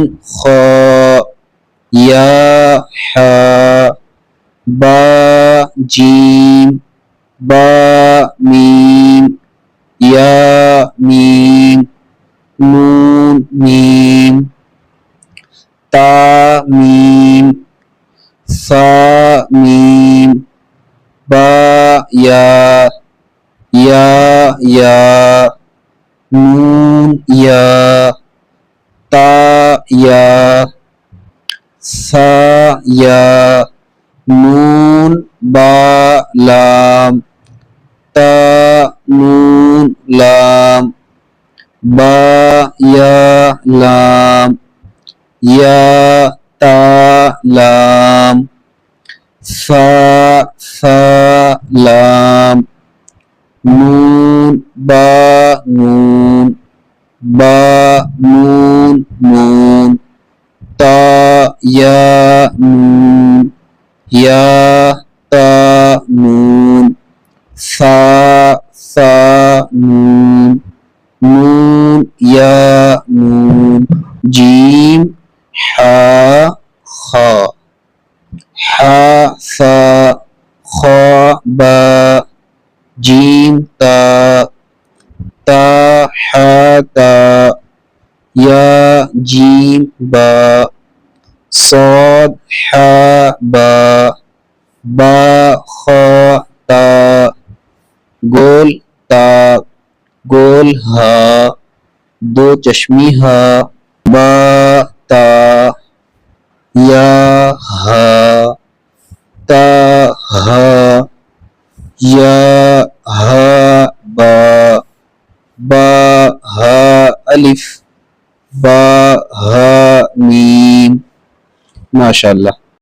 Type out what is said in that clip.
खा, या हा, बा जीम, बा मीम, या मीम, नून मीम, ता मीम, सा मीम, बा या, नून या, ता या, सा या, नून बा लाम, ता नून लाम, बा या लाम, या ता लाम, सा लाम, नून बा नून, बा नून नून, ता या नून, या ता नून, सा नून, नून या नून, जीम हा खा, हा सा, खा बा, जीम ता, ता हा ता, या जीम बा, साद हा बा, बा खा ता, गोल ता, गोल हा, दो चश्मी हा, बा ता, या हा, ता हा, या हा बा, बा हा अलिफ, बा हा मीम। माशाअल्लाह।